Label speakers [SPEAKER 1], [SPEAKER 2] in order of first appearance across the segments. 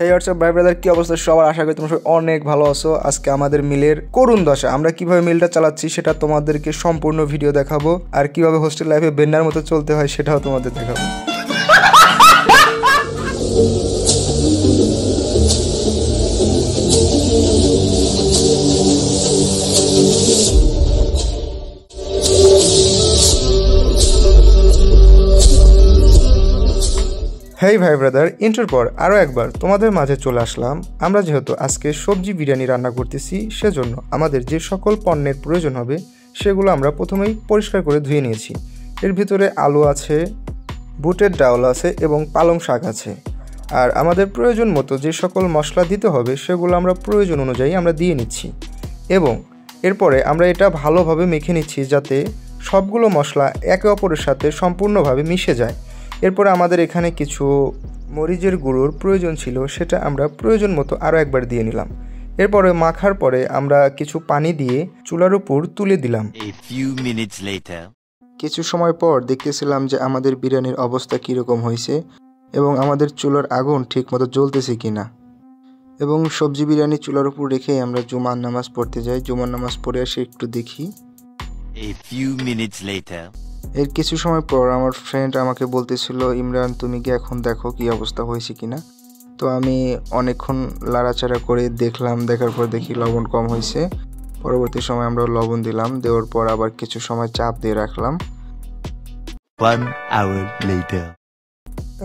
[SPEAKER 1] এই হোয়াটসঅ্যাপ ভাই ব্রাদার, কি অবস্থা সবার? আশা করি তোমরা সবাই অনেক ভালো আছো। আজকে আমাদের মিলের করুণ দশা, আমরা কিভাবে মিলটা চালাচ্ছি সেটা তোমাদেরকে সম্পূর্ণ ভিডিও দেখাবো, আর কিভাবে হোস্টেল লাইফে বেন্নার মতো চলতে হয় সেটাও তোমাদের দেখাবো। হেই ভাই ব্রাদার, ইন্টার পর আরও একবার তোমাদের মাঝে চলে আসলাম। আমরা যেহেতু আজকে সবজি বিরিয়ানি রান্না করতেছি, সেজন্য আমাদের যে সকল পণ্যের প্রয়োজন হবে সেগুলো আমরা প্রথমেই পরিষ্কার করে ধুয়ে নিয়েছি। এর ভিতরে আলু আছে, বুটের ডাউল আছে এবং পালং শাক আছে। আর আমাদের প্রয়োজন মতো যে সকল মশলা দিতে হবে সেগুলো আমরা প্রয়োজন অনুযায়ী আমরা দিয়ে নিচ্ছি, এবং এরপরে আমরা এটা ভালোভাবে মেখে নিচ্ছি যাতে সবগুলো মশলা একে অপরের সাথে সম্পূর্ণভাবে মিশে যায়। এরপরে আমাদের এখানে কিছু মরিচের গুঁড়োর প্রয়োজন ছিল, সেটা আমরা প্রয়োজন মতো আরও একবার দিয়ে নিলাম। এরপরে মাখার পরে আমরা কিছু পানি দিয়ে চুলার উপর তুলে দিলাম। কিছু সময় পর দেখতেছিলাম যে আমাদের বিরিয়ানির অবস্থা কীরকম হয়েছে এবং আমাদের চুলার আগুন ঠিক মতো জ্বলতেছে কিনা। এবং সবজি বিরিয়ানি চুলার উপর রেখেই আমরা জুমার নামাজ পড়তে যাই। জুমার নামাজ পড়ে এসে একটু দেখি। এর কিছু সময় পর আমার ফ্রেন্ড আমাকে বলতেছিল, ইমরান তুমি কি এখন দেখো কি অবস্থা হয়েছে কিনা। তো আমি অনেকক্ষণ লাড়াচাড়া করে দেখলাম, দেখার পর দেখি লবণ কম হয়েছে। পরবর্তী সময় আমরা লবণ দিলাম, দেওয়ার পর আবার কিছু সময় চাপ দিয়ে রাখলাম।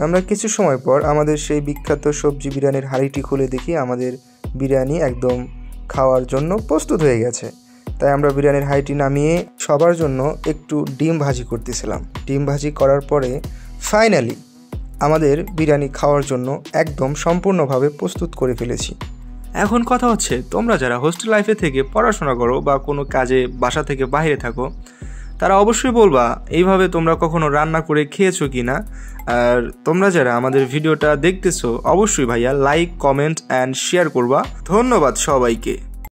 [SPEAKER 1] আমরা কিছু সময় পর আমাদের সেই বিখ্যাত সবজি বিরিয়ানির হাঁড়িটি খুলে দেখি আমাদের বিরিয়ানি একদম খাওয়ার জন্য প্রস্তুত হয়ে গেছে। তাই আমরা বিরিয়ানির হাঁড়িটি নামিয়ে সবার জন্য একটু ডিম ভাজি করতেছিলাম। ডিম ভাজি করার পরে ফাইনালি আমাদের বিরিয়ানি খাওয়ার জন্য একদম সম্পূর্ণভাবে প্রস্তুত করে ফেলেছি।
[SPEAKER 2] এখন কথা হচ্ছে, তোমরা যারা হোস্টেল লাইফে থেকে পড়াশোনা করো বা কোনো কাজে বাসা থেকে বাইরে থাকো, তারা অবশ্যই বলবা এইভাবে তোমরা কখনো রান্না করে খেয়েছো কি না। আর তোমরা যারা আমাদের ভিডিওটা দেখতেছো অবশ্যই ভাইয়া লাইক, কমেন্ট অ্যান্ড শেয়ার করবা। ধন্যবাদ সবাইকে।